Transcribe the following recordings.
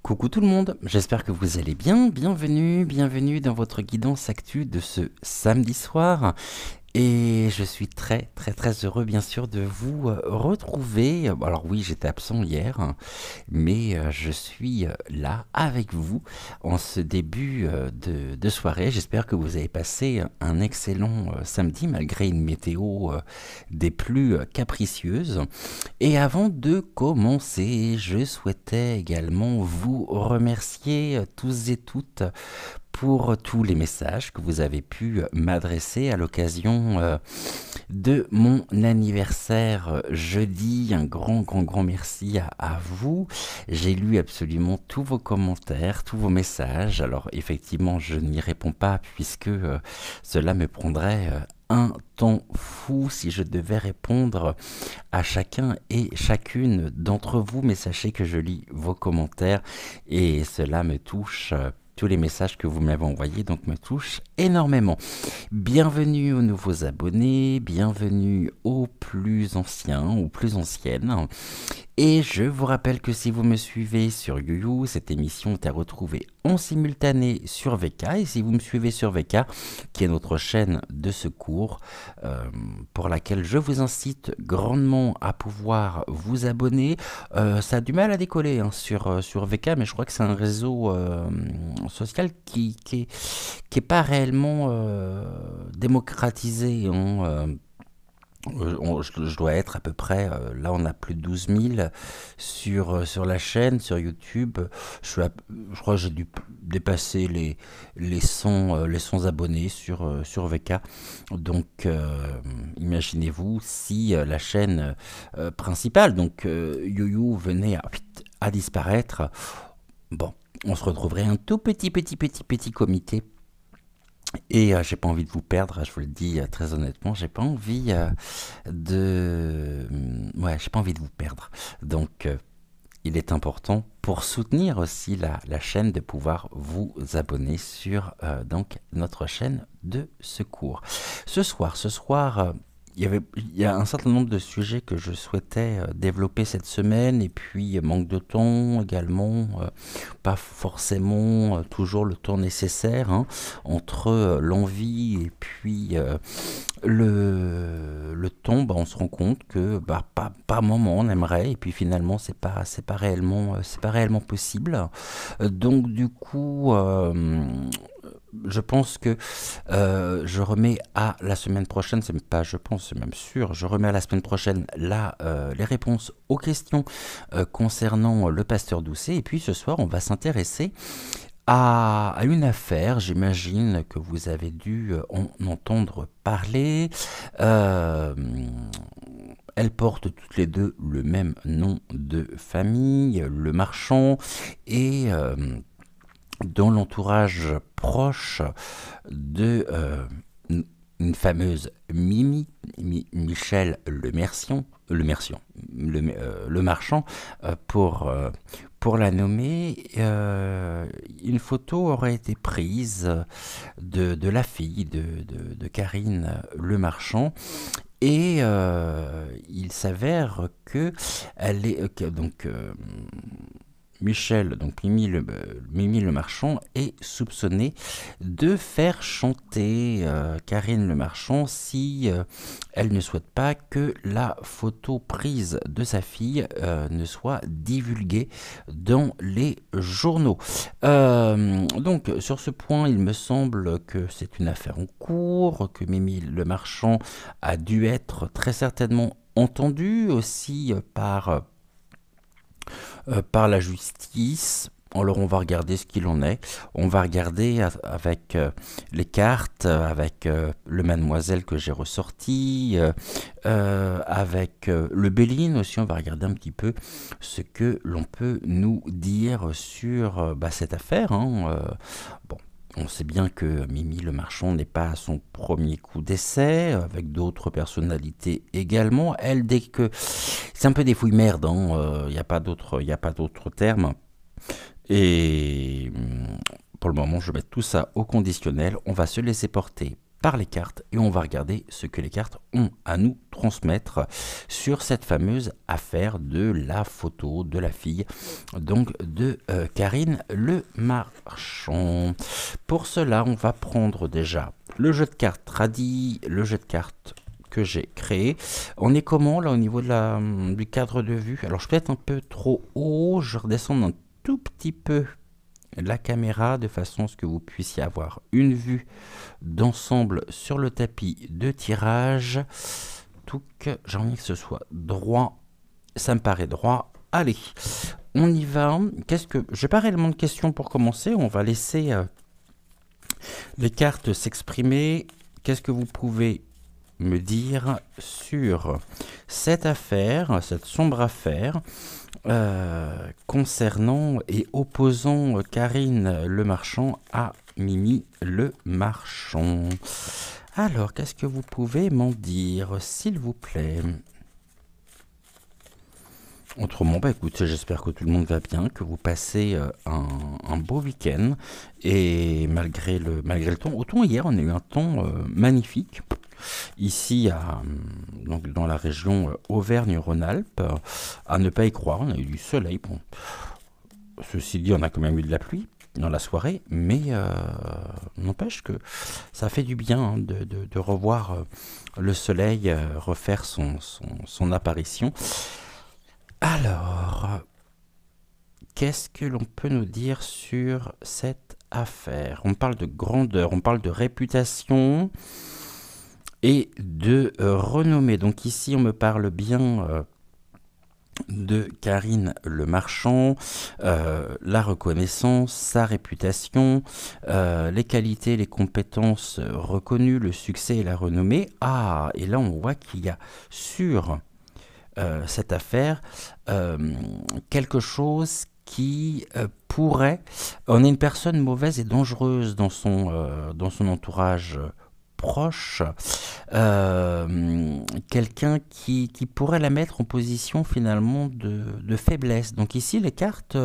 Coucou tout le monde, j'espère que vous allez bien, bienvenue dans votre guidance actu de ce samedi soir. Et je suis très heureux bien sûr de vous retrouver. Alors oui, j'étais absent hier, hein, mais je suis là avec vous en ce début de soirée. J'espère que vous avez passé un excellent samedi malgré une météo des plus capricieuses. Et avant de commencer, je souhaitais également vous remercier tous et toutes pour tous les messages que vous avez pu m'adresser à l'occasion de mon anniversaire jeudi. Un grand merci à vous. J'ai lu absolument tous vos commentaires, tous vos messages. Alors effectivement, je n'y réponds pas puisque cela me prendrait un temps fou si je devais répondre à chacun et chacune d'entre vous, mais sachez que je lis vos commentaires et cela me touche. Tous les messages que vous m'avez envoyés donc me touchent énormément. Bienvenue aux nouveaux abonnés, bienvenue aux plus anciens, aux plus anciennes. Et je vous rappelle que si vous me suivez sur YouYou, cette émission est à retrouver en simultané sur VK. Et si vous me suivez sur VK, qui est notre chaîne de secours, pour laquelle je vous incite grandement à pouvoir vous abonner. Ça a du mal à décoller hein, sur VK, mais je crois que c'est un réseau social qui est pas réellement démocratisé. Hein, je dois être à peu près, là on a plus de 12 000 sur la chaîne, sur YouTube. Je crois que j'ai dû dépasser les 100 abonnés sur VK. Donc imaginez-vous si la chaîne principale, donc YouYou, venait à disparaître. Bon, on se retrouverait un tout petit comité. Et j'ai pas envie de vous perdre, je vous le dis très honnêtement, j'ai pas envie j'ai pas envie de vous perdre. Donc il est important pour soutenir aussi la chaîne de pouvoir vous abonner sur donc notre chaîne de secours. Ce soir, il y a un certain nombre de sujets que je souhaitais développer cette semaine et puis manque de temps également, pas forcément toujours le temps nécessaire hein, entre l'envie et puis le temps, on se rend compte que par moment on aimerait et puis finalement c'est pas réellement possible. Donc du coup je pense que je remets à la semaine prochaine, c'est pas je pense, c'est même sûr, je remets à la semaine prochaine les réponses aux questions concernant le pasteur Doucet. Et puis ce soir, on va s'intéresser à une affaire, j'imagine que vous avez dû en entendre parler. Elles portent toutes les deux le même nom de famille, Le Marchand, et dans l'entourage proche de une fameuse Mimi, Michel Le Marchand, pour la nommer, une photo aurait été prise de la fille de Karine Le Marchand. Et il s'avère que elle est donc Michel, donc Mimi Le Marchand, est soupçonné de faire chanter Karine Le Marchand si elle ne souhaite pas que la photo prise de sa fille ne soit divulguée dans les journaux. Donc sur ce point, il me semble que c'est une affaire en cours, que Mimi Le Marchand a dû être très certainement entendue aussi par la justice. Alors on va regarder ce qu'il en est. On va regarder avec les cartes, avec le Mademoiselle que j'ai ressorti, avec le Béline aussi. On va regarder un petit peu ce que l'on peut nous dire sur cette affaire. Hein. Bon. On sait bien que Mimi Le Marchand n'est pas à son premier coup d'essai, avec d'autres personnalités également. Elle, dès que... C'est un peu des fouilles-merdes, il n'y a pas d'autre terme. Et pour le moment, je vais mettre tout ça au conditionnel. On va se laisser porter par les cartes et on va regarder ce que les cartes ont à nous transmettre sur cette fameuse affaire de la photo de la fille, donc de Karine Le Marchand. Pour cela, on va prendre déjà le jeu de cartes tradit, le jeu de cartes que j'ai créé. On est comment là au niveau de du cadre de vue? Alors je peux être un peu trop haut, je redescends un tout petit peu la caméra de façon à ce que vous puissiez avoir une vue d'ensemble sur le tapis de tirage. Tout que j'ai envie que ce soit droit, ça me paraît droit. Allez, on y va. J'ai pas réellement de questions pour commencer. On va laisser les cartes s'exprimer. Qu'est-ce que vous pouvez me dire sur cette affaire, cette sombre affaire concernant et opposant Karine Le Marchand à Mimi Le Marchand? Alors, qu'est-ce que vous pouvez m'en dire, s'il vous plaît? Autrement, écoutez, j'espère que tout le monde va bien, que vous passez un beau week-end. Et malgré le temps, autant hier, on a eu un temps magnifique. Ici, donc dans la région Auvergne-Rhône-Alpes, à ne pas y croire, on a eu du soleil. Bon, ceci dit, on a quand même eu de la pluie dans la soirée, mais n'empêche que ça fait du bien de revoir le soleil refaire son apparition. Alors, qu'est-ce que l'on peut nous dire sur cette affaire? On parle de grandeur, on parle de réputation et de renommée. Donc ici, on me parle bien de Karine Le Marchand, la reconnaissance, sa réputation, les qualités, les compétences reconnues, le succès et la renommée. Ah, et là, on voit qu'il y a sur cette affaire quelque chose qui pourrait... On est une personne mauvaise et dangereuse dans son entourage proche, quelqu'un qui pourrait la mettre en position finalement de faiblesse. Donc ici, les cartes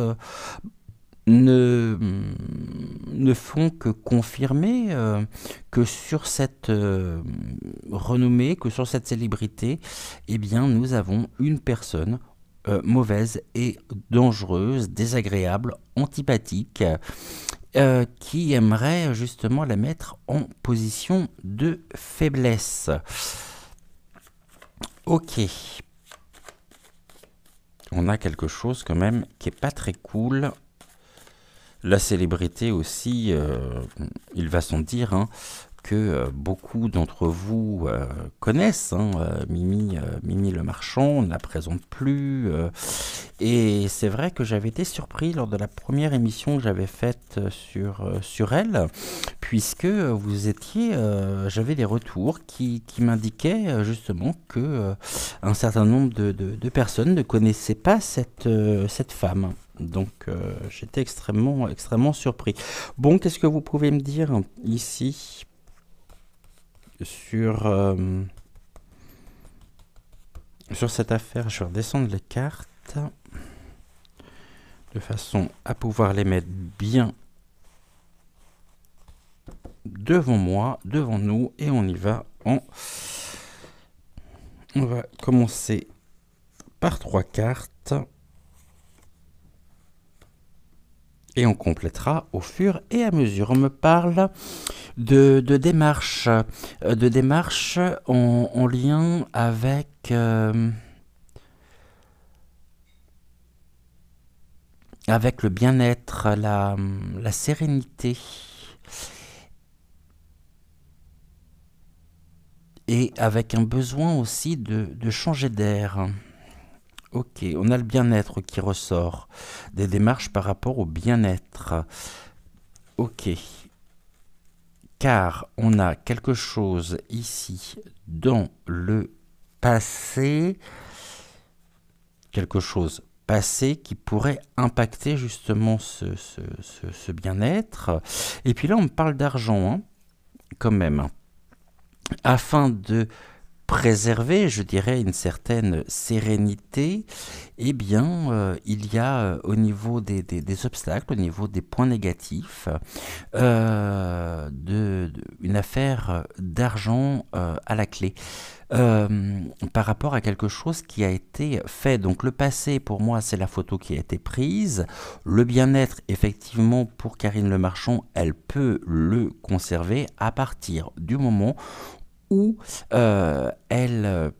ne font que confirmer que sur cette renommée, que sur cette célébrité, eh bien, nous avons une personne mauvaise et dangereuse, désagréable, antipathique, qui aimerait justement la mettre en position de faiblesse. Ok. On a quelque chose quand même qui est pas très cool. La célébrité aussi, il va sans dire hein, que beaucoup d'entre vous connaissent. Mimi Le Marchand, on ne la présente plus. Et c'est vrai que j'avais été surpris lors de la première émission que j'avais faite sur elle, puisque vous étiez, j'avais des retours qui m'indiquaient justement que un certain nombre de personnes ne connaissaient pas cette femme. Donc j'étais extrêmement surpris. Bon, qu'est-ce que vous pouvez me dire ici sur cette affaire? Je vais redescendre les cartes de façon à pouvoir les mettre bien devant moi, devant nous, et on y va. On va commencer par 3 cartes et on complétera au fur et à mesure. On me parle de démarches en lien avec avec le bien-être, la sérénité et avec un besoin aussi de changer d'air. Ok, on a le bien-être qui ressort, des démarches par rapport au bien-être. Ok, car on a quelque chose ici dans le passé, quelque chose passé qui pourrait impacter justement ce bien-être. Et puis là, on me parle d'argent, hein, quand même, afin de préserver, je dirais, une certaine sérénité, eh bien, il y a au niveau des obstacles, au niveau des points négatifs, une affaire d'argent à la clé. Par rapport à quelque chose qui a été fait. Donc le passé, pour moi, c'est la photo qui a été prise. Le bien-être, effectivement, pour Karine Le Marchand, elle peut le conserver à partir du moment où elle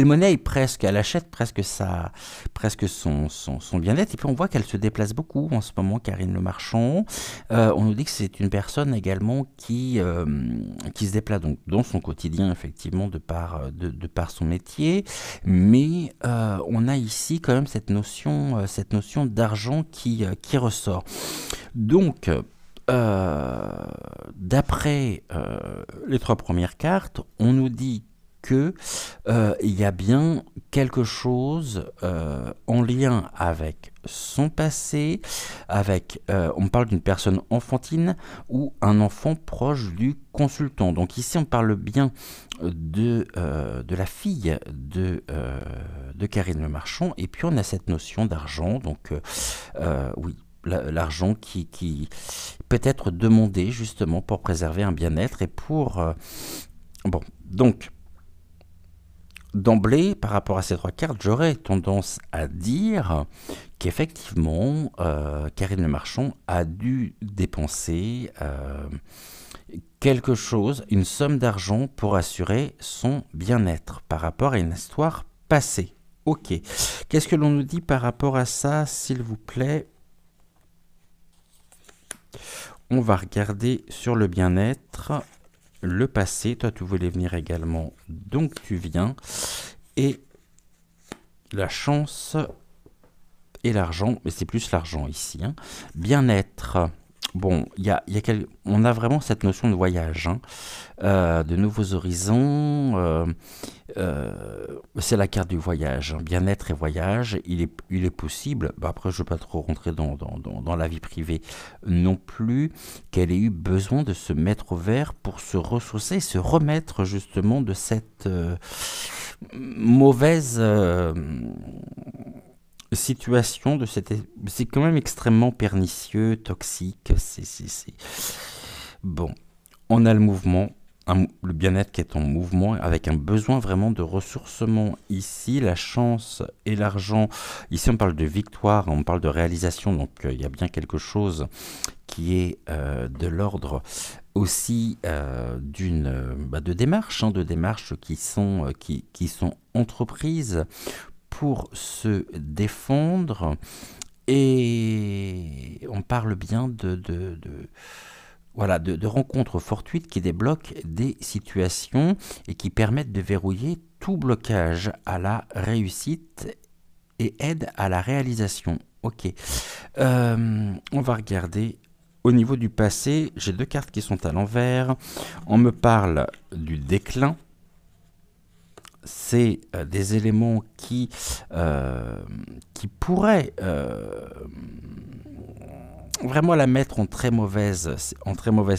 monnaie presque, elle achète presque son bien-être. Et puis on voit qu'elle se déplace beaucoup en ce moment, Karine Le Marchand. On nous dit que c'est une personne également qui se déplace donc dans son quotidien, effectivement, de par son métier. Mais on a ici quand même cette notion d'argent qui ressort. Donc, d'après les trois premières cartes, on nous dit que il y a bien quelque chose en lien avec son passé, on parle d'une personne enfantine ou un enfant proche du consultant. Donc ici on parle bien de la fille de Karine Le Marchand, et puis on a cette notion d'argent, donc oui. L'argent qui peut être demandé justement pour préserver un bien-être et pour... bon, donc, d'emblée, par rapport à ces trois cartes, j'aurais tendance à dire qu'effectivement, Karine Le Marchand a dû dépenser quelque chose, une somme d'argent pour assurer son bien-être par rapport à une histoire passée. Ok. Qu'est-ce que l'on nous dit par rapport à ça, s'il vous plaît? On va regarder sur le bien-être, le passé. Toi, tu voulais venir également, donc tu viens. Et la chance et l'argent, mais c'est plus l'argent ici. Hein. Bien-être. Bon, on a vraiment cette notion de voyage, hein, de nouveaux horizons. C'est la carte du voyage, hein, bien-être et voyage. Il est possible, après je ne veux pas trop rentrer dans la vie privée non plus, qu'elle ait eu besoin de se mettre au vert pour se ressourcer, se remettre justement de cette mauvaise situation, c'est quand même extrêmement pernicieux, toxique. Bon, on a le mouvement. Le bien-être qui est en mouvement, avec un besoin vraiment de ressourcement ici, la chance et l'argent. Ici, on parle de victoire, on parle de réalisation, donc il y a bien quelque chose qui est de l'ordre aussi de démarches, hein, de démarches qui sont entreprises pour se défendre. Et on parle bien de rencontres fortuites qui débloquent des situations et qui permettent de verrouiller tout blocage à la réussite et aident à la réalisation. Ok. On va regarder au niveau du passé. J'ai deux cartes qui sont à l'envers. On me parle du déclin. C'est des éléments qui pourraient... vraiment la mettre en très mauvaise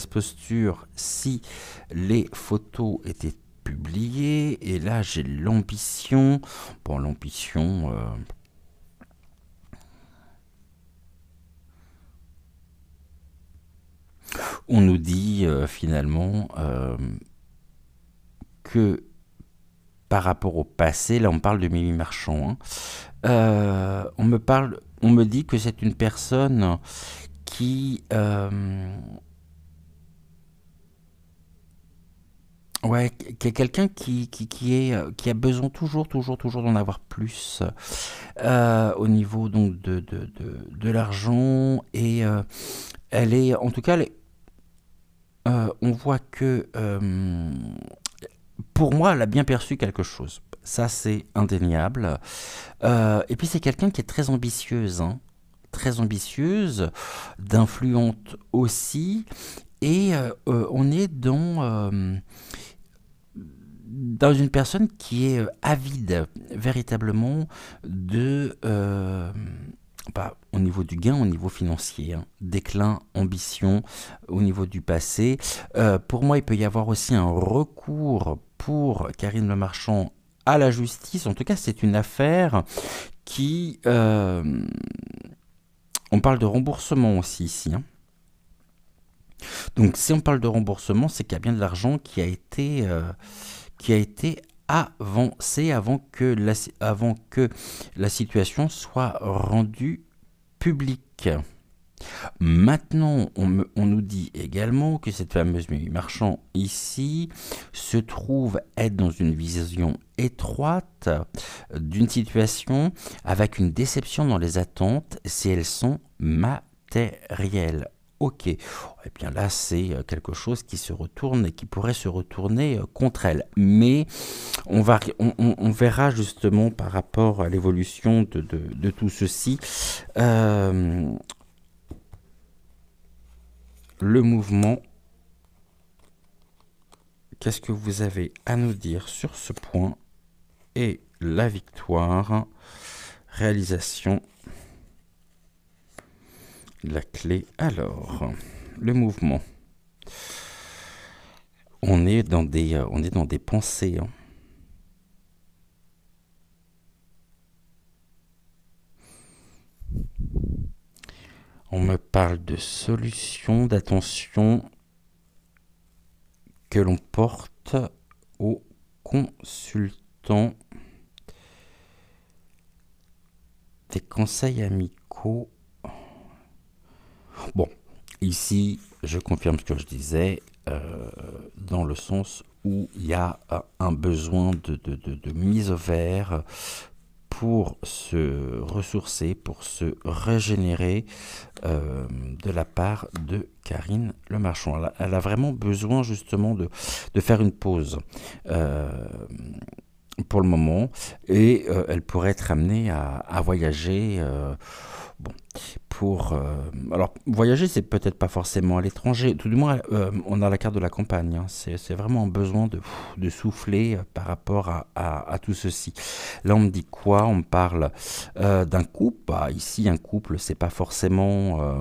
posture si les photos étaient publiées. Et là, j'ai l'ambition. Bon, l'ambition... on nous dit finalement que par rapport au passé, là on parle de Mimi Marchand, hein, on me dit que c'est une personne qui est quelqu'un qui a besoin toujours d'en avoir plus au niveau donc de l'argent, et elle est, en tout cas, on voit que pour moi, elle a bien perçu quelque chose. Ça, c'est indéniable. Et puis, c'est quelqu'un qui est très ambitieuse, hein, très ambitieuse, d'influente aussi. Et on est dans une personne qui est avide, véritablement, de bah, au niveau du gain, au niveau financier, hein. Déclin, ambition, au niveau du passé. Pour moi, il peut y avoir aussi un recours pour Karine Le Marchand à la justice. En tout cas, c'est une affaire qui... on parle de remboursement aussi ici, hein. Donc si on parle de remboursement, c'est qu'il y a bien de l'argent qui a été avancé avant que la situation soit rendue publique. Maintenant, on nous dit également que cette fameuse Mimi Marchand ici se trouve être dans une vision étroite d'une situation avec une déception dans les attentes si elles sont matérielles. Ok, eh bien là c'est quelque chose qui se retourne et qui pourrait se retourner contre elle. Mais on verra justement par rapport à l'évolution de tout ceci. Le mouvement, qu'est-ce que vous avez à nous dire sur ce point? Et la victoire, réalisation, la clé. Alors, le mouvement. On est dans des pensées, hein. On me parle de solutions, d'attention que l'on porte aux consultants, des conseils amicaux. Bon, ici, je confirme ce que je disais, dans le sens où il y a un besoin de mise au vert pour se ressourcer, pour se régénérer de la part de Karine Le Marchand. Elle a vraiment besoin justement de faire une pause pour le moment, et elle pourrait être amenée à voyager. Bon, alors, voyager, c'est peut-être pas forcément à l'étranger. Tout du moins, on a la carte de la campagne, hein. C'est vraiment un besoin de souffler par rapport à tout ceci. Là, on me dit quoi? On me parle d'un couple. Bah, ici, un couple, c'est pas forcément...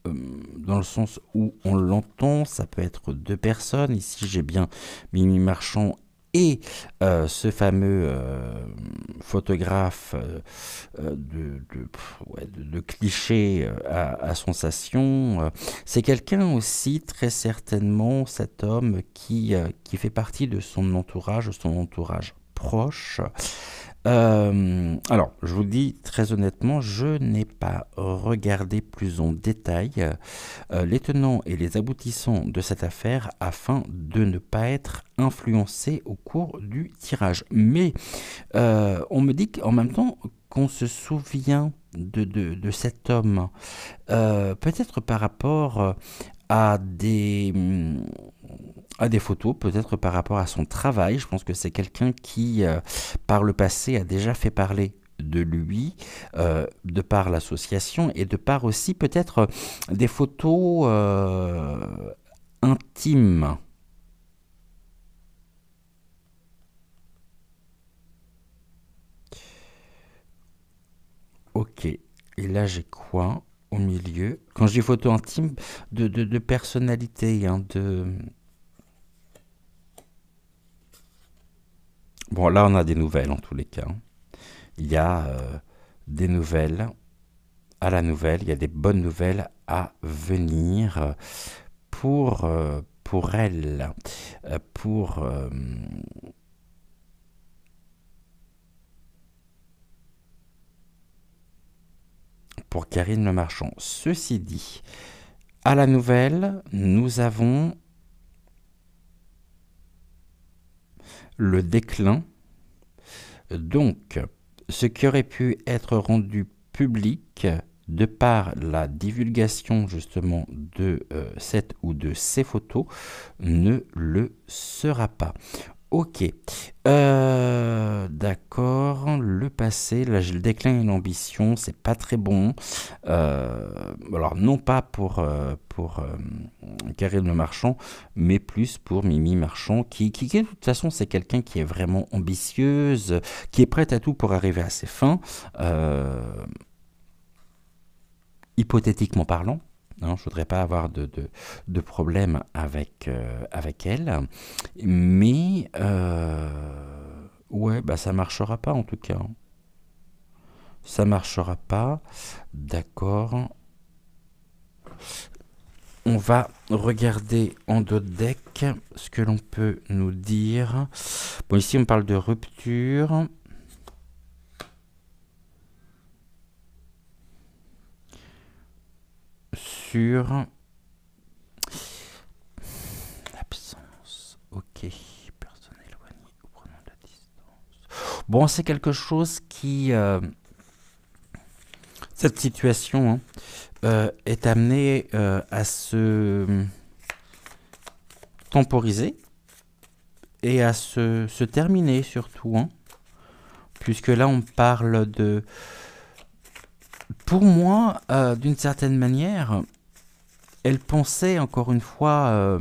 dans le sens où on l'entend, ça peut être deux personnes. Ici, j'ai bien Mimi Marchand et ce fameux photographe de clichés à sensation. C'est quelqu'un aussi, très certainement, cet homme qui fait partie de son entourage proche. Alors, je vous le dis très honnêtement, je n'ai pas regardé plus en détail les tenants et les aboutissants de cette affaire afin de ne pas être influencé au cours du tirage. Mais on me dit qu'en même temps qu'on se souvient de cet homme, peut-être par rapport à des photos, peut-être par rapport à son travail. Je pense que c'est quelqu'un qui, par le passé, a déjà fait parler de lui, de par l'association, et de par aussi peut-être des photos intimes. Ok, et là j'ai quoi au milieu? Quand je dis photos intimes, de personnalité, hein, Bon, là, on a des nouvelles en tous les cas. Il y a des nouvelles à la nouvelle, il y a des bonnes nouvelles à venir pour elle, pour Karine Le Marchand. Ceci dit, à la nouvelle, nous avons le déclin. Donc, ce qui aurait pu être rendu public de par la divulgation justement de cette ou de ces photos ne le sera pas. Ok, d'accord, le passé. passé. Là, j'ai le déclin et l'ambition, c'est pas très bon. Alors, non pas pour Karine Le Marchand, mais plus pour Mimi Marchand, qui de toute façon, c'est quelqu'un qui est vraiment ambitieuse, qui est prête à tout pour arriver à ses fins, hypothétiquement parlant. Hein, je voudrais pas avoir de problème avec elle, mais ouais, bah ça marchera pas en tout cas. Ça marchera pas, d'accord. On va regarder en d'autres decks ce que l'on peut nous dire. Bon, ici on parle de rupture. Sur l'absence. Ok. Personne éloignée ou prenant de la distance. Bon, c'est quelque chose qui... cette situation est amenée à se temporiser et à se terminer surtout. Hein, puisque là, on parle de... Pour moi, d'une certaine manière, elle pensait encore une fois...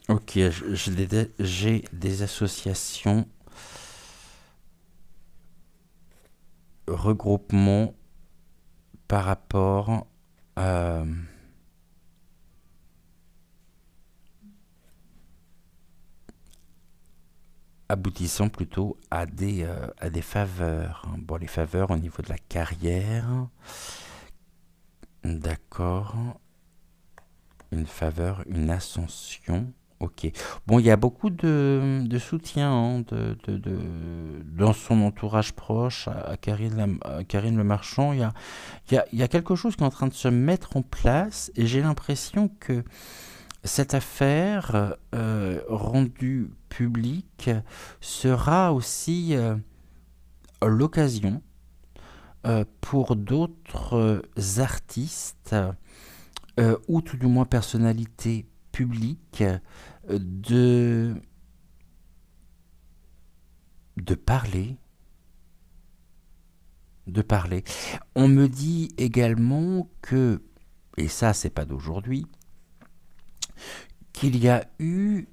ok, j'ai des associations, regroupements par rapport aboutissant plutôt à des faveurs. Bon, les faveurs au niveau de la carrière, d'accord, une faveur, une ascension. Ok. Bon, il y a beaucoup de soutien hein, dans son entourage proche à Karine Le Marchand. Il y a quelque chose qui est en train de se mettre en place et j'ai l'impression que cette affaire rendue publique sera aussi l'occasion pour d'autres artistes ou tout du moins personnalités publiques de parler. On me dit également que, et ça c'est pas d'aujourd'hui, qu'il y a eu...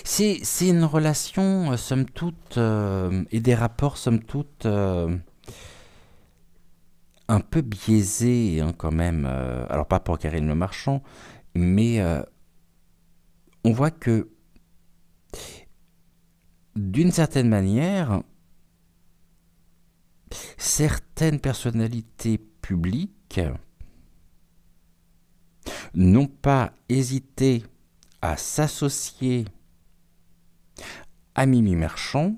C'est une relation, somme toute, et des rapports, somme toute, un peu biaisés, hein, quand même. Alors, pas pour Karine Le Marchand, mais on voit que, d'une certaine manière, certaines personnalités publiques n'ont pas hésité à s'associer à Mimi Marchand,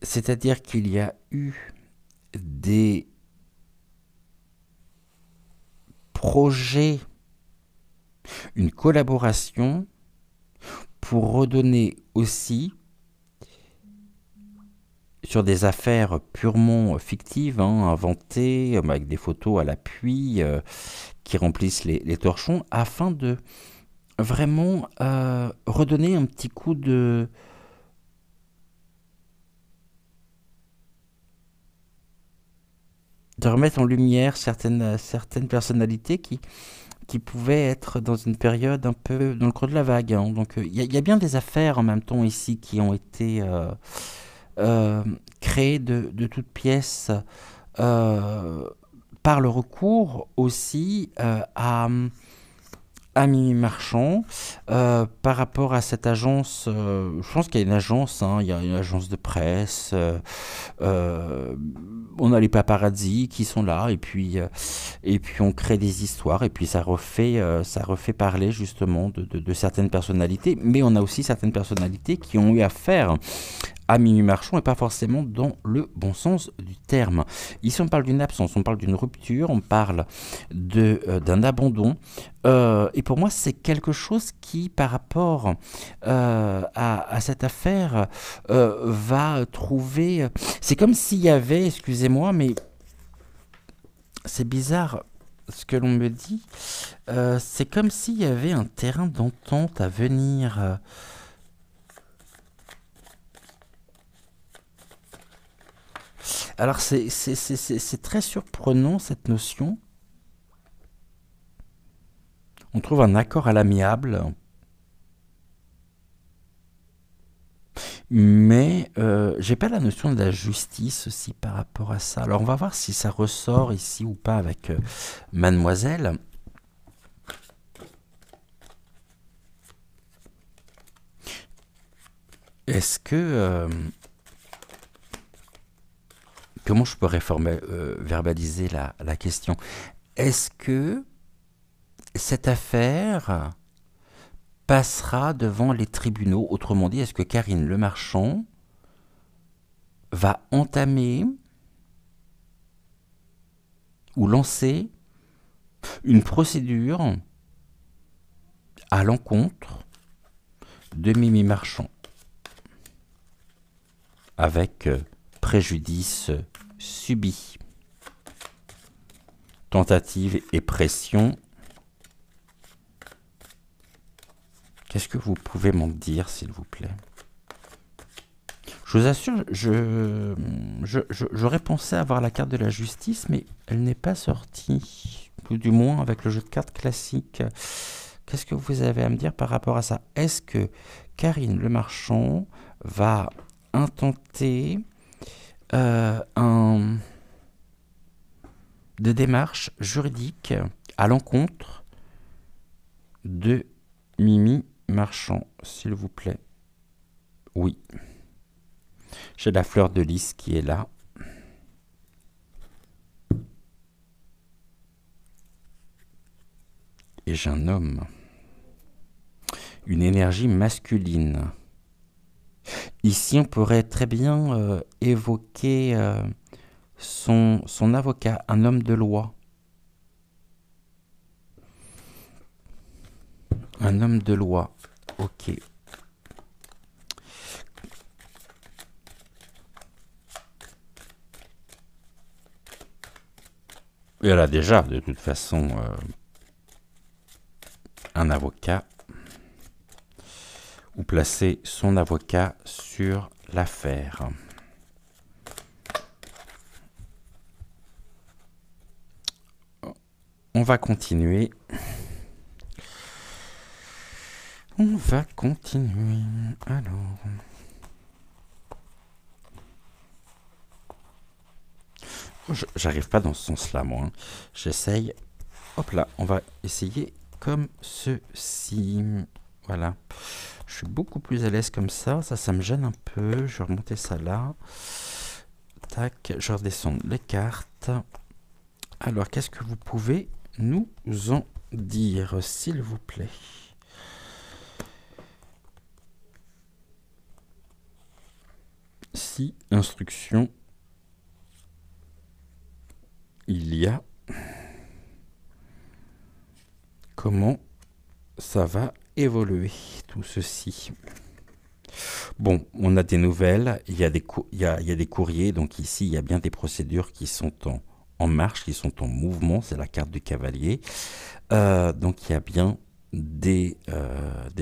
c'est-à-dire qu'il y a eu des projets, une collaboration pour redonner aussi sur des affaires purement fictives, hein, inventées, avec des photos à l'appui qui remplissent les torchons, afin de vraiment redonner un petit coup de remettre en lumière certaines personnalités qui pouvaient être dans une période un peu dans le creux de la vague. Hein. Donc il y a bien des affaires en même temps ici qui ont été créées de toutes pièces par le recours aussi à Mimi Marchand par rapport à cette agence. Je pense qu'il y a une agence, hein, il y a une agence de presse. On a les paparazzi qui sont là et puis on crée des histoires et puis ça refait parler justement de certaines personnalités. Mais on a aussi certaines personnalités qui ont eu affaire à Mimi Marchand et pas forcément dans le bon sens du terme. Ici on parle d'une absence, on parle d'une rupture, on parle d'un abandon. Et pour moi c'est quelque chose qui par rapport à cette affaire va trouver... C'est comme s'il y avait, excusez-moi, mais c'est bizarre ce que l'on me dit, C'est comme s'il y avait un terrain d'entente à venir. Alors c'est très surprenant cette notion. On trouve un accord à l'amiable, mais j'ai pas la notion de la justice aussi par rapport à ça. Alors on va voir si ça ressort ici ou pas avec Mademoiselle. Est-ce que... comment je pourrais verbaliser la question? Est-ce que cette affaire passera devant les tribunaux? Autrement dit, est-ce que Karine Le Marchand va entamer ou lancer une procédure à l'encontre de Mimi Marchand avec préjudice subi, tentative et pression? Qu'est-ce que vous pouvez m'en dire, s'il vous plaît? Je vous assure, j'aurais pensé avoir la carte de la justice, mais elle n'est pas sortie. Ou du moins avec le jeu de cartes classique. Qu'est-ce que vous avez à me dire par rapport à ça? Est-ce que Karine Le Marchand va intenter de démarche juridique à l'encontre de Mimi Marchand, s'il vous plaît? Oui. J'ai la fleur de lys qui est là. Et j'ai un homme. Une énergie masculine. Ici, on pourrait très bien évoquer son avocat, un homme de loi. Un homme de loi, ok. Et elle a déjà, de toute façon, un avocat, ou placer son avocat sur l'affaire. On va continuer. On va continuer. Alors... j'arrive pas dans ce sens-là, moi. Hein. J'essaye. Hop là, on va essayer comme ceci. Voilà. Je suis beaucoup plus à l'aise comme ça. Ça me gêne un peu. Je vais remonter ça là. Tac, je redescends les cartes. Alors, qu'est-ce que vous pouvez nous en dire, s'il vous plaît? Si instruction il y a, comment ça va évoluer tout ceci? Bon, on a des nouvelles, il y a des courriers, donc ici il y a bien des procédures qui sont en marche, qui sont en mouvement, c'est la carte du cavalier. Donc il y a bien des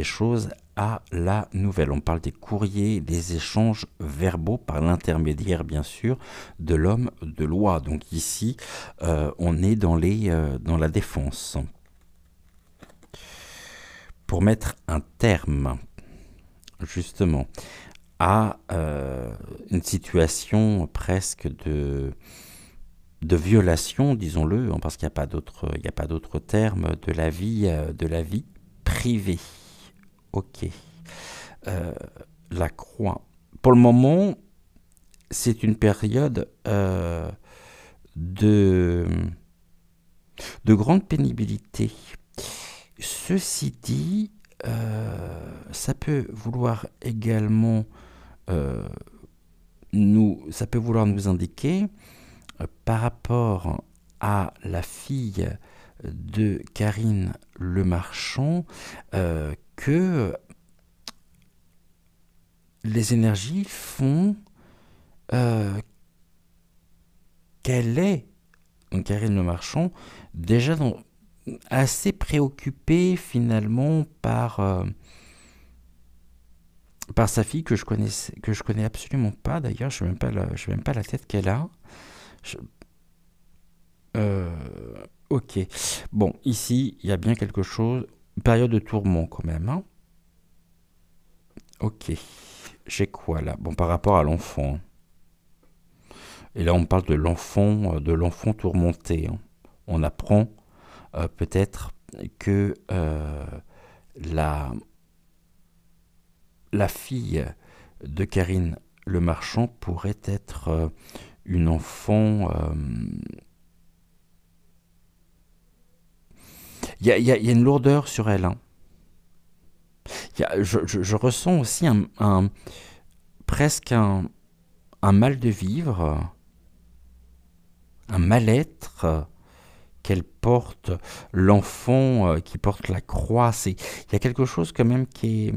choses à la nouvelle. On parle des courriers, des échanges verbaux par l'intermédiaire, bien sûr, de l'homme de loi. Donc ici, on est dans la défense. Pour mettre un terme, justement, à une situation presque de violation, disons-le, parce qu'il n'y a pas d'autre terme, de la vie privée. Ok. La croix. Pour le moment, c'est une période de grande pénibilité. Ceci dit, ça peut vouloir également ça peut vouloir nous indiquer par rapport à la fille de Karine Le Marchand que les énergies font qu'elle est, donc Karine Le Marchand, déjà assez préoccupé finalement par sa fille que je connais absolument pas d'ailleurs, je sais même pas la tête qu'elle a. Je- ok. Bon, ici, il y a bien quelque chose. Période de tourment quand même, hein. Ok. J'ai quoi là? Bon, par rapport à l'enfant, hein. Et là, on parle de l'enfant tourmenté, hein. On apprend peut-être que la, la fille de Karine Le Marchand pourrait être une enfant. Il y a une lourdeur sur elle, hein. Je ressens aussi presque un mal de vivre, un mal-être qu'elle porte, l'enfant qui porte la croix. Il y a quelque chose quand même qui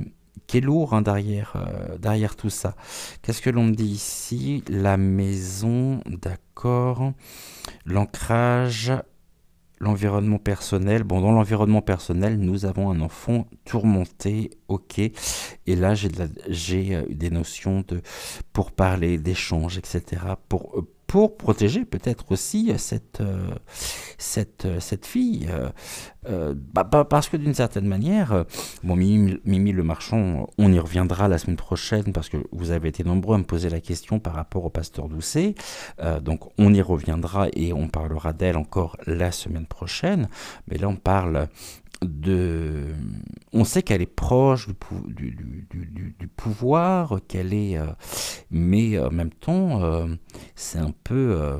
est lourd, hein, derrière tout ça. Qu'est-ce que l'on me dit ici? La maison, d'accord. L'ancrage, l'environnement personnel. Bon, dans l'environnement personnel, nous avons un enfant tourmenté, ok. Et là, j'ai des notions de pour parler, d'échange, etc. Pour protéger peut-être aussi cette fille. Parce que d'une certaine manière, bon, Mimi Le Marchand, on y reviendra la semaine prochaine parce que vous avez été nombreux à me poser la question par rapport au pasteur Doucet. Donc on y reviendra et on parlera d'elle encore la semaine prochaine. Mais là on parle de... On sait qu'elle est proche du pouvoir, qu'elle est... mais en même temps, c'est un peu...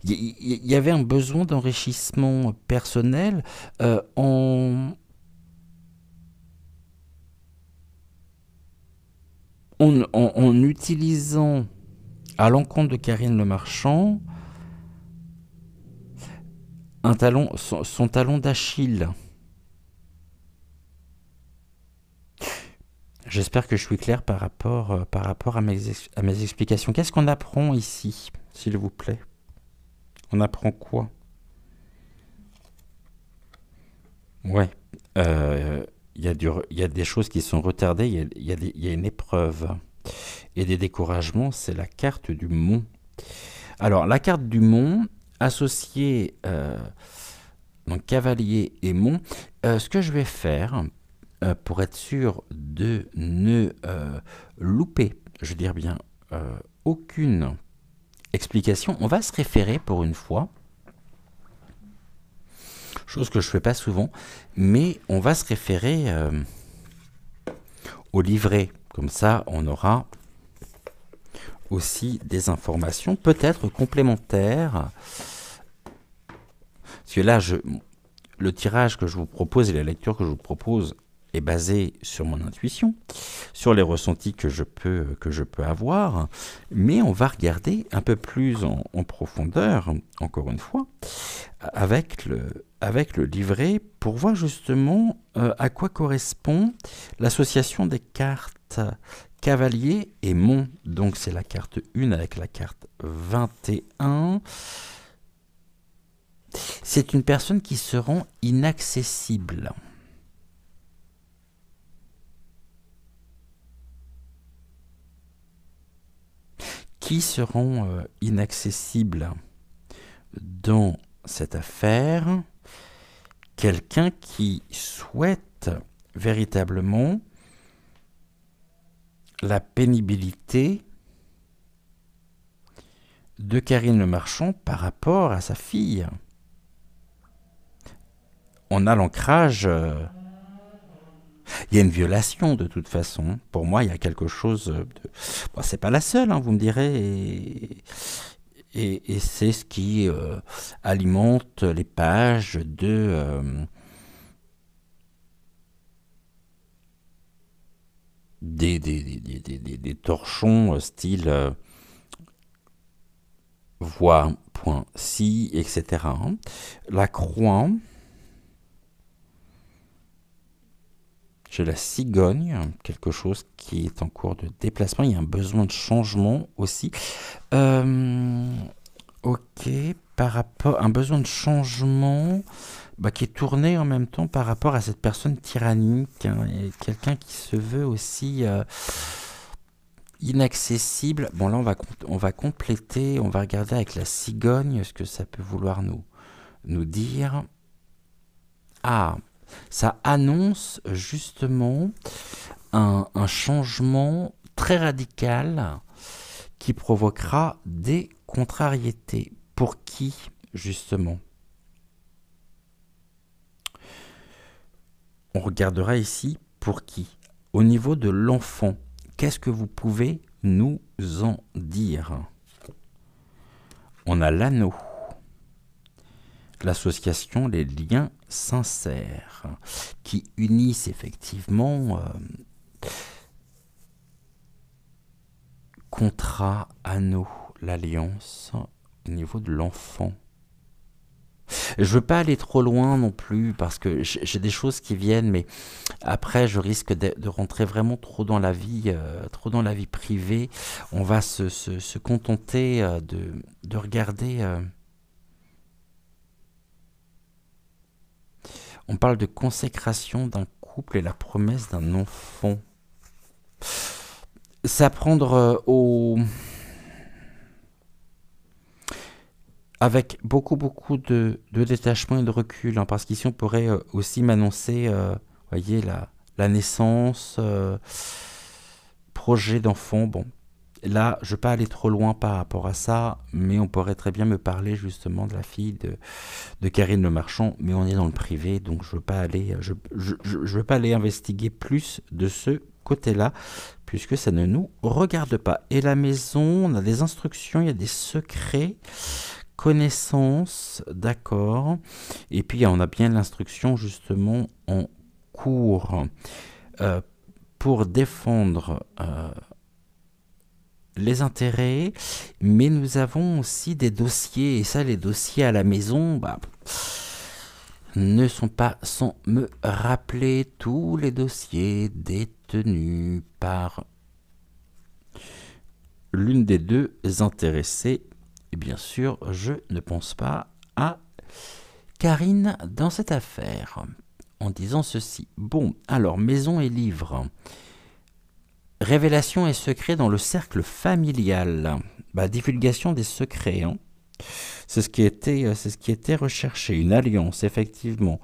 Il y avait un besoin d'enrichissement personnel en utilisant à l'encontre de Karine Le Marchand son talon d'Achille. J'espère que je suis clair par rapport à mes explications. Qu'est-ce qu'on apprend ici, s'il vous plaît? On apprend quoi? Ouais. Il y a des choses qui sont retardées, il y a une épreuve. Et des découragements, c'est la carte du mont. Alors, la carte du mont, associée donc cavalier et mont, ce que je vais faire, pour être sûr de ne louper, je veux dire bien, aucune explication, on va se référer pour une fois, chose que je ne fais pas souvent, mais on va se référer au livret. Comme ça, on aura aussi des informations peut-être complémentaires. Parce que là, le tirage que je vous propose et la lecture que je vous propose est basée sur mon intuition, sur les ressentis que je peux avoir, mais on va regarder un peu plus en profondeur, encore une fois, avec le livret, pour voir justement à quoi correspond l'association des cartes cavalier et mont. Donc c'est la carte 1 avec la carte 21. C'est une personne qui se rend inaccessible. Qui se rend inaccessible dans cette affaire? Quelqu'un qui souhaite véritablement la pénibilité de Karine Le Marchand par rapport à sa fille. On a l'ancrage. Il y a une violation de toute façon. Pour moi, il y a quelque chose de... Bon, c'est pas la seule, hein, vous me direz. Et c'est ce qui alimente les pages des torchons style voix.si, etc. La croix, j'ai la cigogne, quelque chose qui est en cours de déplacement. Il y a un besoin de changement aussi. Ok, par rapport à un besoin de changement qui est tourné en même temps par rapport à cette personne tyrannique, hein, et quelqu'un qui se veut aussi inaccessible. Bon là on va compléter, on va regarder avec la cigogne ce que ça peut vouloir nous dire. Ah, ça annonce justement un changement très radical qui provoquera des contrariétés. Pour qui, justement? On regardera ici pour qui. Au niveau de l'enfant, qu'est-ce que vous pouvez nous en dire? On a l'anneau, l'association, les liens sincères, qui unissent effectivement contrat, anneau, l'alliance au niveau de l'enfant. Je veux pas aller trop loin non plus parce que j'ai des choses qui viennent, mais après je risque de rentrer vraiment trop dans la vie privée. On va se contenter de regarder. On parle de consécration d'un couple et la promesse d'un enfant. S'apprendre au avec beaucoup de détachement et de recul, hein, parce qu'ici on pourrait aussi m'annoncer, voyez, la naissance, projet d'enfant. Bon, là, je ne vais pas aller trop loin par rapport à ça, mais on pourrait très bien me parler justement de la fille de Karine Le Marchand, mais on est dans le privé, donc je veux pas aller investiguer plus de ce côté-là, puisque ça ne nous regarde pas. Et la maison, on a des instructions, il y a des secrets, connaissances, d'accord. Et puis on a bien l'instruction justement en cours pour défendre les intérêts, mais nous avons aussi des dossiers, et ça les dossiers à la maison, ne sont pas sans me rappeler tous les dossiers détenus par l'une des deux intéressées. Et bien sûr, je ne pense pas à Karine dans cette affaire. En disant ceci. Bon, alors, maison et livre. Révélation et secret dans le cercle familial. Divulgation des secrets. Hein. C'est ce qui était recherché. Une alliance, effectivement.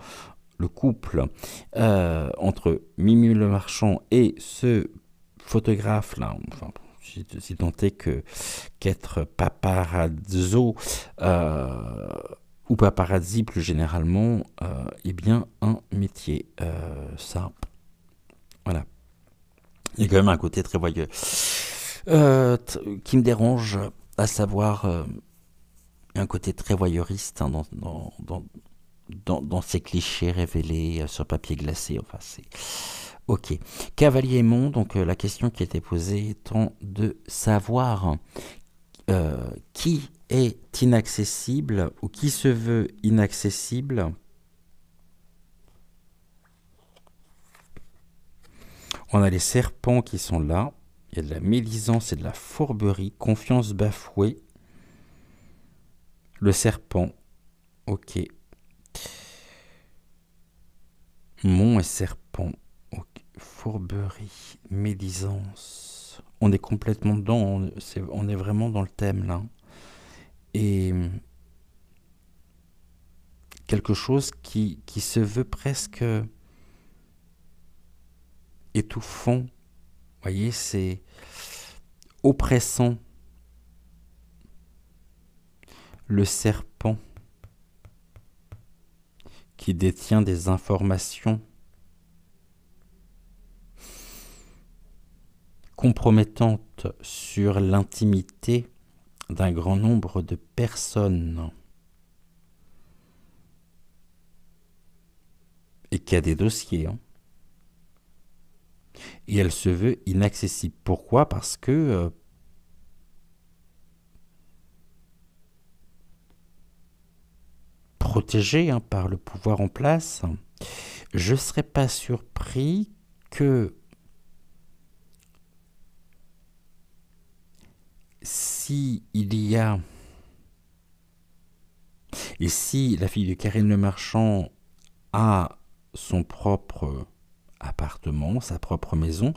Le couple entre Mimi Le Marchand et ce photographe-là, enfin, si tant est qu'être paparazzo ou paparazzi plus généralement est bien un métier. Ça, voilà. Il y a quand même un côté très voyeux qui me dérange, à savoir un côté très voyeuriste, hein, dans ces clichés révélés sur papier glacé. Enfin, c'est ok. Cavalier aimant, donc la question qui était posée étant de savoir qui est inaccessible ou qui se veut inaccessible. On a les serpents qui sont là. Il y a de la médisance et de la fourberie. Confiance bafouée. Le serpent. Ok. Mont et serpent. Okay. Fourberie. Médisance. On est complètement dedans. On est vraiment dans le thème là. Et quelque chose qui se veut presque étouffant. Vous voyez, c'est oppressant. Le serpent qui détient des informations compromettantes sur l'intimité d'un grand nombre de personnes et qui a des dossiers. Hein. Et elle se veut inaccessible. Pourquoi? Parce que protégée par le pouvoir en place, je ne serais pas surpris que si il y a Et si la fille de Karine Le Marchand a son propre appartement, sa propre maison,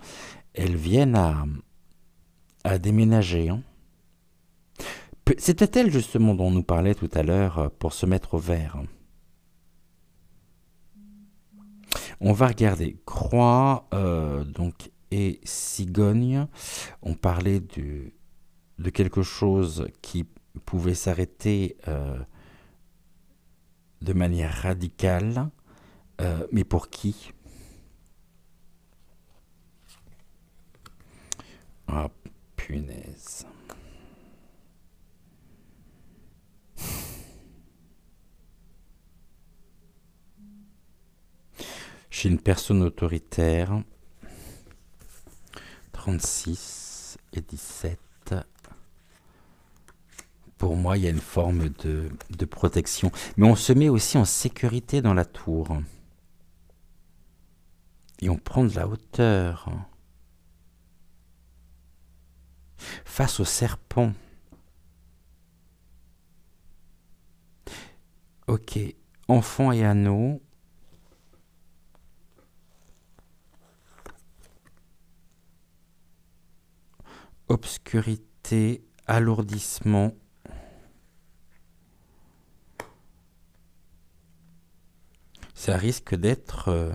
elles viennent à déménager. Hein. C'était elle justement dont on nous parlait tout à l'heure pour se mettre au vert. On va regarder Croix donc, et Cigogne. On parlait de quelque chose qui pouvait s'arrêter de manière radicale. Mais pour qui? Ah, punaise. Chez une personne autoritaire, 36 et 17. Pour moi, il y a une forme de protection. Mais on se met aussi en sécurité dans la tour. Et on prend de la hauteur. Face au serpent. Ok. Enfant et anneau. Obscurité, alourdissement. Ça risque d'être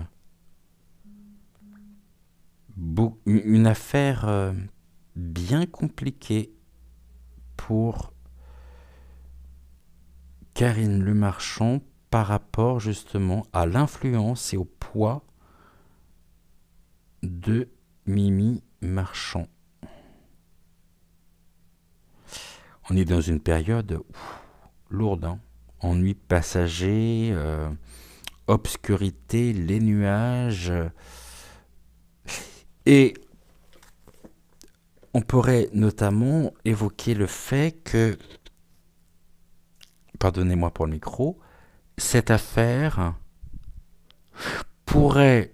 une affaire bien compliquée pour Karine Le Marchand par rapport justement à l'influence et au poids de Mimi Marchand. On est dans une période lourde, hein. Ennui passager, obscurité, les nuages. Et on pourrait notamment évoquer le fait que, pardonnez-moi pour le micro, cette affaire pourrait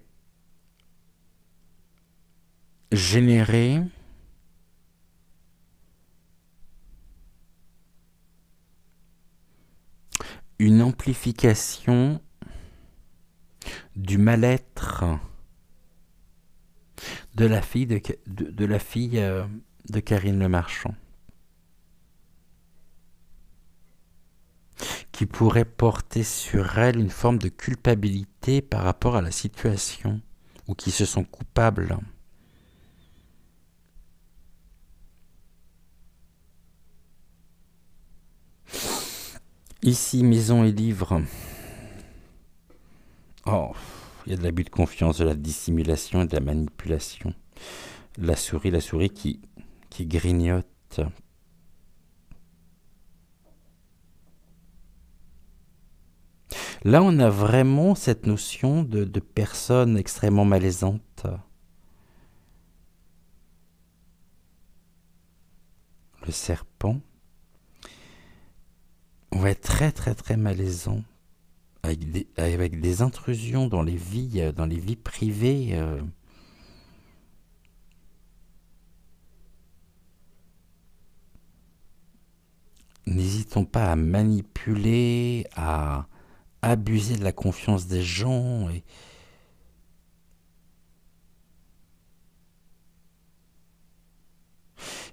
générer une amplification du mal-être de la fille de Karine Le Marchand, qui pourrait porter sur elle une forme de culpabilité par rapport à la situation, ou qui se sont coupables. Ici, maison et livre. Oh, il y a de l'abus de confiance, de la dissimulation et de la manipulation. La souris qui grignote. Là, on a vraiment cette notion de personne extrêmement malaisante. Le serpent. On va être très très très malaisant. Avec des intrusions dans les vies privées. N'hésitons pas à manipuler, à abuser de la confiance des gens.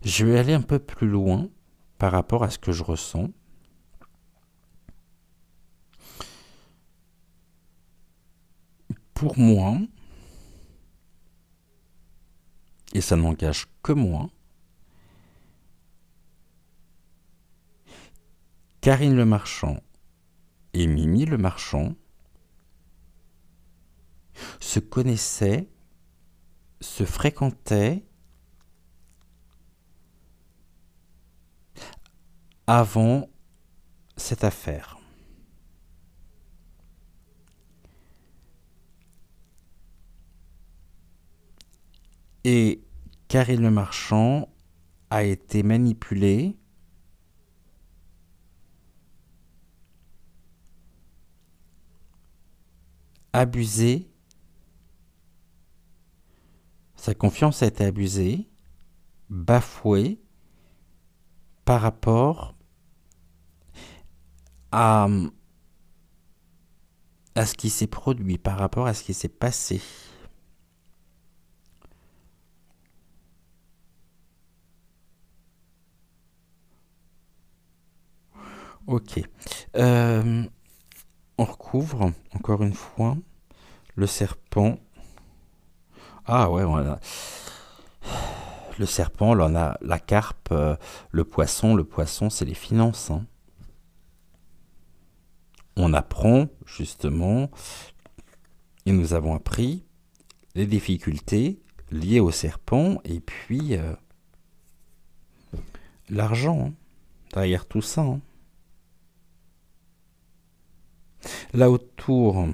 Je vais aller un peu plus loin par rapport à ce que je ressens. Pour moi, et ça n'engage que moi, Karine Le Marchand et Mimi Le Marchand se connaissaient, se fréquentaient avant cette affaire. Et Karine Le Marchand a été manipulée abusée, sa confiance a été abusée, bafouée par rapport à, à ce qui s'est produit, par rapport à ce qui s'est passé. Ok. Euh, on recouvre, encore une fois, le serpent. Ah ouais, voilà. Le serpent, là on a la carpe, le poisson. Le poisson, c'est les finances, hein. On apprend, justement, et nous avons appris les difficultés liées au serpent, et puis l'argent, hein, derrière tout ça, hein. Là autour,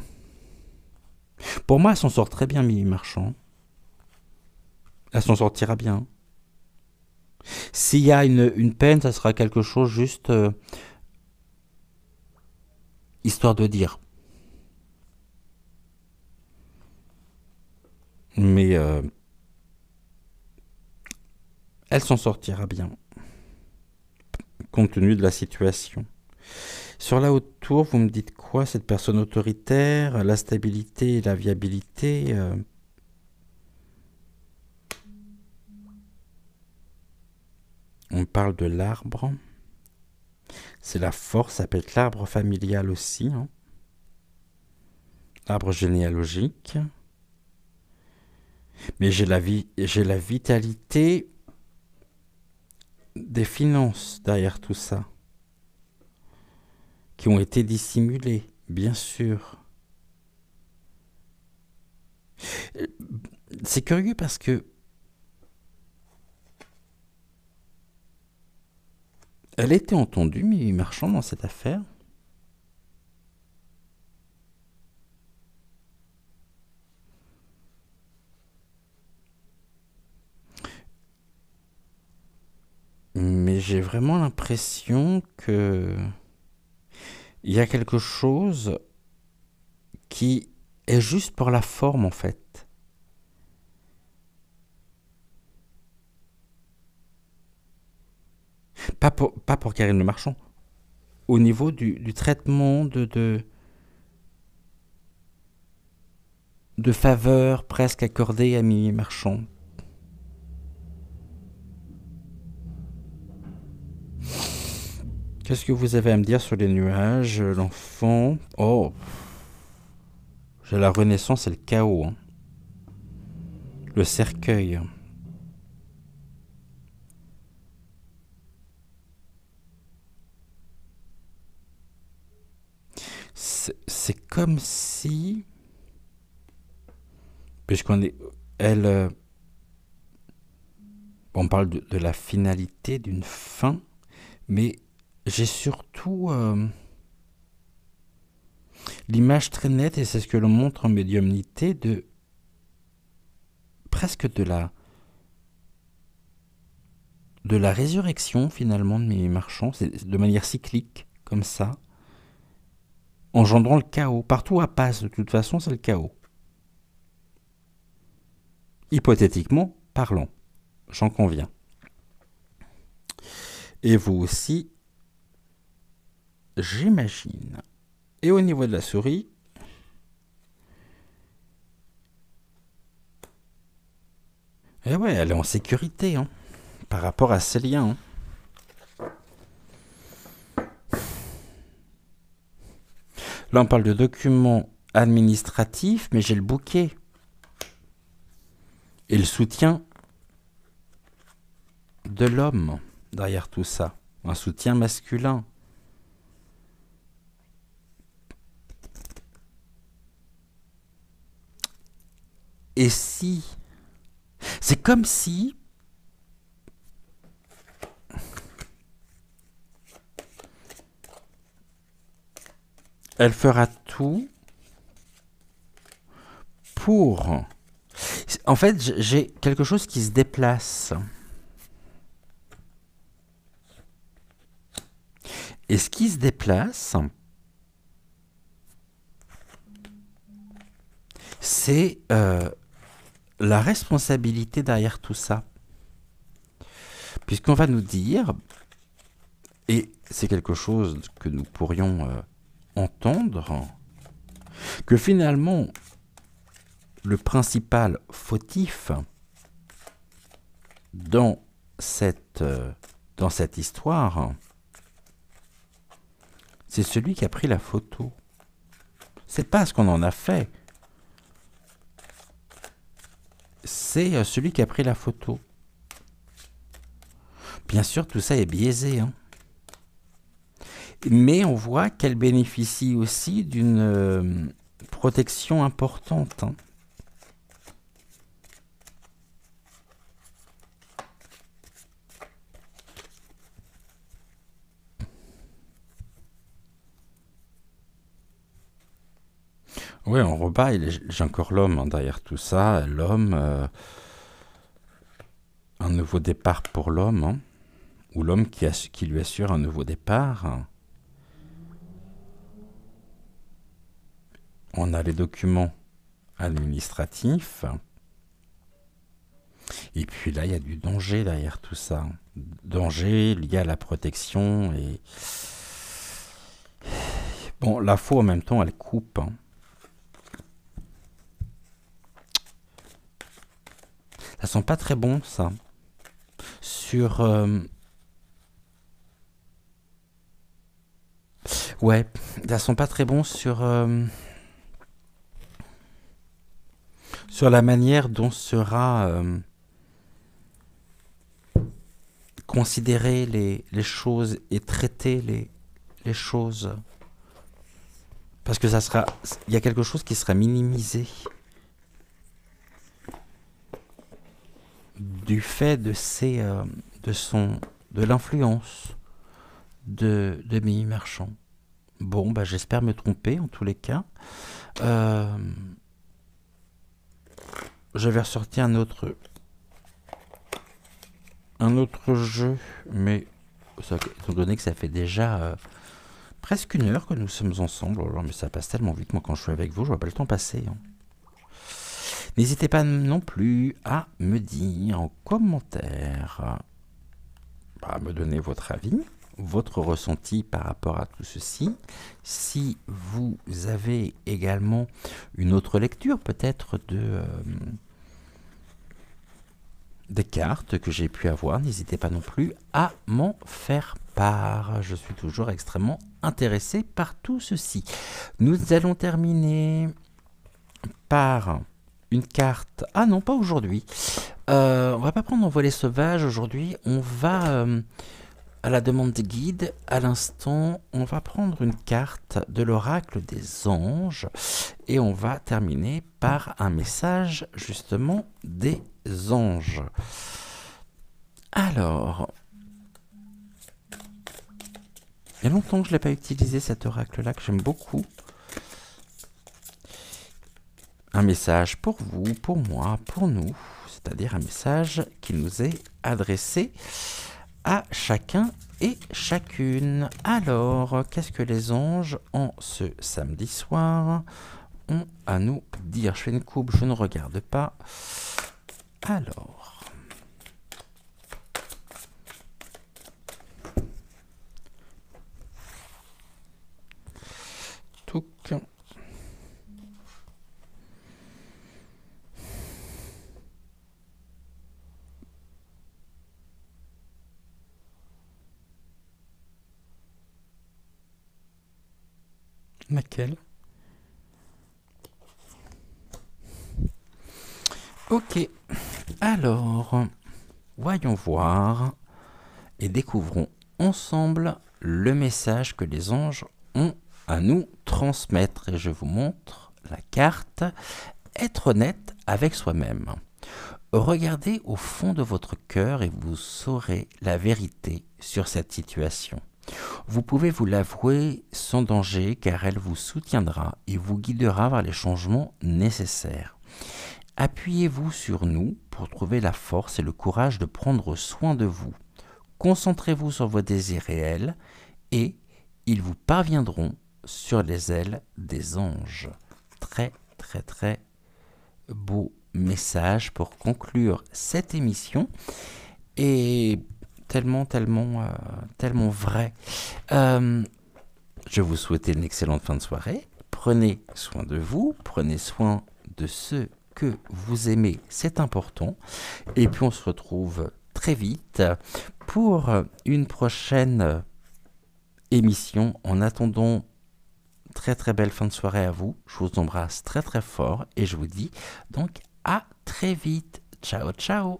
pour moi, elle s'en sort très bien, Mimi Marchand. Elle s'en sortira bien. S'il y a une peine, ça sera quelque chose juste histoire de dire. Mais elle s'en sortira bien, compte tenu de la situation. Sur la haute tour, vous me dites quoi? Cette personne autoritaire, la stabilité et la viabilité, on parle de l'arbre. C'est la force, ça peut être l'arbre familial aussi, hein. L'arbre généalogique. Mais j'ai la vitalité des finances derrière tout ça, qui ont été dissimulées, bien sûr. C'est curieux parce que elle était entendue, Mimi Marchand, dans cette affaire. Mais j'ai vraiment l'impression que il y a quelque chose qui est juste pour la forme, en fait. Pas pour Karine Le Marchand. Au niveau du traitement de faveur presque accordée à Mimi Marchand. Qu'est-ce que vous avez à me dire sur les nuages, l'enfant? Oh, j'ai la renaissance et le chaos, hein. Le cercueil. C'est comme si, puisqu'on est, elle, on parle de la finalité d'une fin, mais j'ai surtout l'image très nette, et c'est ce que l'on montre en médiumnité, de presque de la résurrection finalement de mes marchands, c'est de manière cyclique, comme ça, engendrant le chaos. Partout où elle passe, de toute façon, c'est le chaos. Hypothétiquement parlant, j'en conviens. Et vous aussi, j'imagine. Et au niveau de la souris, eh ouais, elle est en sécurité, hein, par rapport à ses liens, hein. Là, on parle de documents administratifs, mais j'ai le bouquet. Et le soutien de l'homme derrière tout ça. Un soutien masculin. Et si... C'est comme si... elle fera tout pour... En fait, j'ai quelque chose qui se déplace. Et ce qui se déplace, c'est la responsabilité derrière tout ça. Puisqu'on va nous dire, et c'est quelque chose que nous pourrions entendre, que finalement, le principal fautif dans cette histoire, c'est celui qui a pris la photo. C'est pas ce qu'on en a fait. C'est celui qui a pris la photo. Bien sûr, tout ça est biaisé, hein. Mais on voit qu'elle bénéficie aussi d'une protection importante, hein. Oui, en repas, j'ai encore l'homme hein, derrière tout ça. L'homme, un nouveau départ pour l'homme, hein, ou l'homme qui lui assure un nouveau départ. On a les documents administratifs. Et puis là, il y a du danger derrière tout ça. Danger lié à la protection. Et bon, la faux en même temps, elle coupe, hein. Ça sent pas très bon, ça. Sur... ouais, ça sent pas très bon sur la manière dont sera considérer les choses et traiter les choses. Parce que ça sera... Il y a quelque chose qui sera minimisé. Du fait de de l'influence de Mimi Marchand. Bon, bah, j'espère me tromper en tous les cas. Je vais ressortir un autre jeu, mais étant donné que ça fait déjà presque 1 heure que nous sommes ensemble, alors, mais ça passe tellement vite, moi quand je suis avec vous, je vois pas le temps passer, hein. N'hésitez pas non plus à me dire en commentaire, à me donner votre avis, votre ressenti par rapport à tout ceci. Si vous avez également une autre lecture, peut-être des cartes que j'ai pu avoir, n'hésitez pas non plus à m'en faire part. Je suis toujours extrêmement intéressé par tout ceci. Nous allons terminer par une carte... Ah non, pas aujourd'hui. On va pas prendre Envolée sauvage aujourd'hui. On va, à la demande des guides, à l'instant, on va prendre une carte de l'oracle des anges. Et on va terminer par un message, justement, des anges. Alors... Il y a longtemps que je ne l'ai pas utilisé, cet oracle-là, que j'aime beaucoup. Un message pour vous, pour moi, pour nous, c'est-à-dire un message qui nous est adressé à chacun et chacune. Alors, qu'est-ce que les anges, en ce samedi soir, ont à nous dire? Je fais une coupe, je ne regarde pas. Alors... Touc. Laquelle? Ok, alors, voyons voir et découvrons ensemble le message que les anges ont à nous transmettre. Et je vous montre la carte « Être honnête avec soi-même ». Regardez au fond de votre cœur et vous saurez la vérité sur cette situation. Vous pouvez vous l'avouer sans danger car elle vous soutiendra et vous guidera vers les changements nécessaires. Appuyez-vous sur nous pour trouver la force et le courage de prendre soin de vous. Concentrez-vous sur vos désirs réels et ils vous parviendront sur les ailes des anges. Très très très beau message pour conclure cette émission. Et tellement vrai. Euh, je vous souhaite une excellente fin de soirée. Prenez soin de vous, prenez soin de ceux que vous aimez, c'est important. Et puis on se retrouve très vite pour une prochaine émission. En attendant, très très belle fin de soirée à vous. Je vous embrasse très très fort et je vous dis donc à très vite. Ciao ciao.